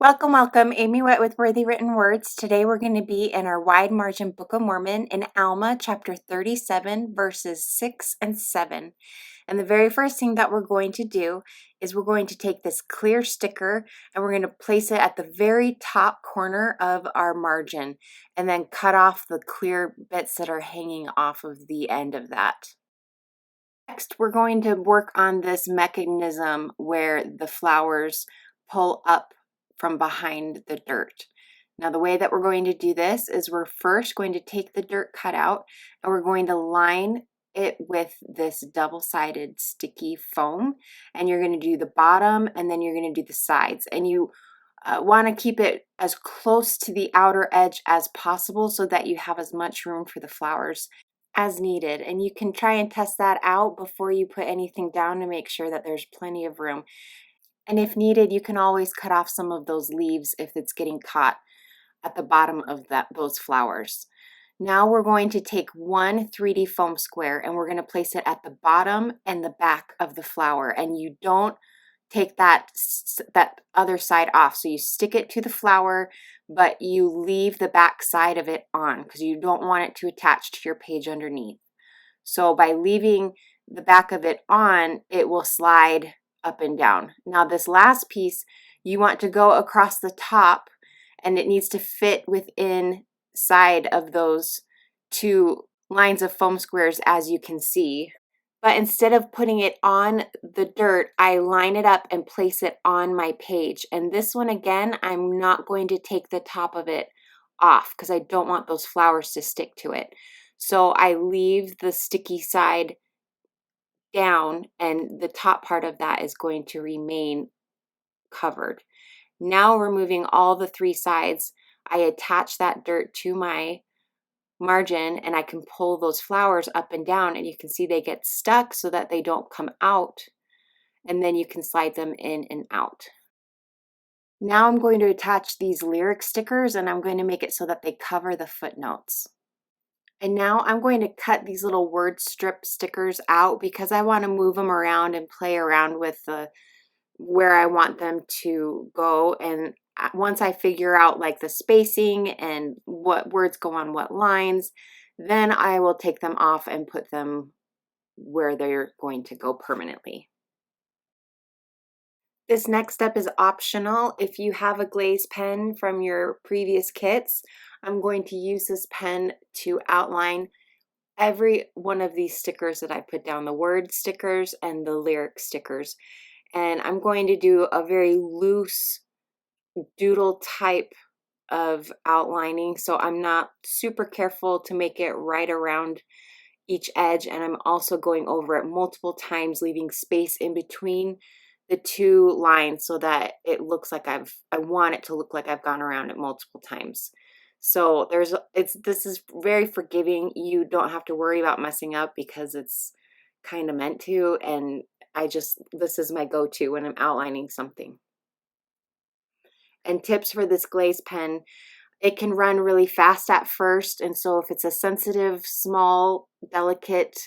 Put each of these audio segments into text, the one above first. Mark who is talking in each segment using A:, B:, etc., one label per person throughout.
A: Welcome, welcome. Amy Wet with Worthy Written Words. Today we're going to be in our Wide Margin Book of Mormon in Alma, chapter 37, verses 6 and 7. And the very first thing that we're going to do is we're going to take this clear sticker and we're going to place it at the very top corner of our margin and then cut off the clear bits that are hanging off of the end of that. Next, we're going to work on this mechanism where the flowers pull up from behind the dirt. Now, the way that we're going to do this is we're first going to take the dirt cutout and we're going to line it with this double-sided sticky foam, and you're going to do the bottom and then you're going to do the sides, and you want to keep it as close to the outer edge as possible so that you have as much room for the flowers as needed. And you can try and test that out before you put anything down to make sure that there's plenty of room. And if needed, you can always cut off some of those leaves if it's getting caught at the bottom of those flowers. Now we're going to take one 3D foam square and we're going to place it at the bottom and the back of the flower. And you don't take that other side off. So you stick it to the flower, but you leave the back side of it on because you don't want it to attach to your page underneath. So by leaving the back of it on, it will slide up and down. Now this last piece, you want to go across the top and it needs to fit within side of those two lines of foam squares, as you can see. But instead of putting it on the dirt, I line it up and place it on my page. And this one, again, I'm not going to take the top of it off because I don't want those flowers to stick to it. So I leave the sticky side down and the top part of that is going to remain covered. Now removing all the three sides, I attach that dirt to my margin and I can pull those flowers up and down, and you can see they get stuck so that they don't come out, and then you can slide them in and out. Now I'm going to attach these lyric stickers and I'm going to make it so that they cover the footnotes. And now I'm going to cut these little word strip stickers out because I want to move them around and play around with where I want them to go. And once I figure out like the spacing and what words go on what lines, then I will take them off and put them where they're going to go permanently. This next step is optional. If you have a Glaze pen from your previous kits, I'm going to use this pen to outline every one of these stickers that I put down, the word stickers and the lyric stickers. And I'm going to do a very loose doodle type of outlining, so I'm not super careful to make it right around each edge, and I'm also going over it multiple times, leaving space in between the two lines so that it looks like I want it to look like I've gone around it multiple times. So this is very forgiving. You don't have to worry about messing up because it's kind of meant to, and this is my go-to when I'm outlining something. And tips for this Glaze pen: it can run really fast at first, and so if it's a sensitive, small, delicate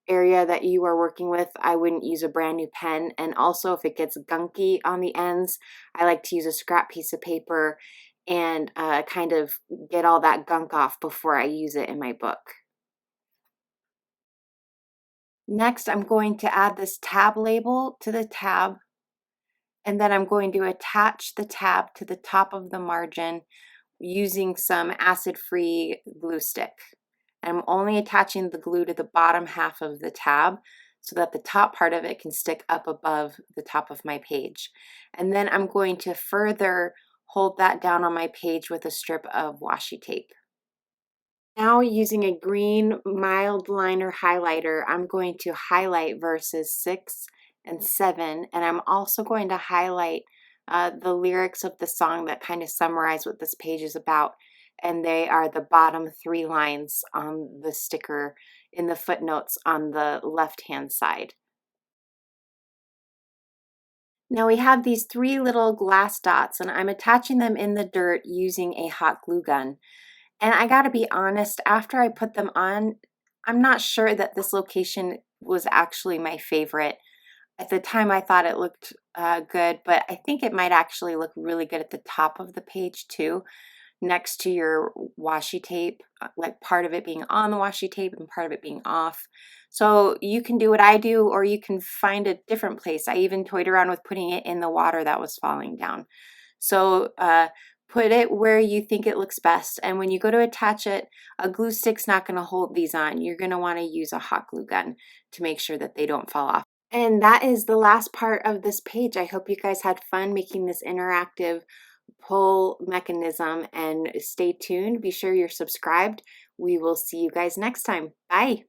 A: area that you are working with, I wouldn't use a brand new pen. And also if it gets gunky on the ends, I like to use a scrap piece of paper and kind of get all that gunk off before I use it in my book. Next, I'm going to add this tab label to the tab, and then I'm going to attach the tab to the top of the margin using some acid-free glue stick. I'm only attaching the glue to the bottom half of the tab so that the top part of it can stick up above the top of my page. And then I'm going to further hold that down on my page with a strip of washi tape. Now, using a green mild liner highlighter, I'm going to highlight verses 6 and 7, and I'm also going to highlight the lyrics of the song that kind of summarize what this page is about, and they are the bottom 3 lines on the sticker in the footnotes on the left-hand side. Now we have these 3 little glass dots, and I'm attaching them in the dirt using a hot glue gun. And I gotta be honest, after I put them on, I'm not sure that this location was actually my favorite. At the time I thought it looked good, but I think it might actually look really good at the top of the page too, next to your washi tape, like part of it being on the washi tape and part of it being off. So you can do what I do, or you can find a different place. I even toyed around with putting it in the water that was falling down. So put it where you think it looks best. And when you go to attach it, a glue stick's not going to hold these on. You're going to want to use a hot glue gun to make sure that they don't fall off. And that is the last part of this page. I hope you guys had fun making this interactive pull mechanism, and stay tuned. Be sure you're subscribed. We will see you guys next time. Bye.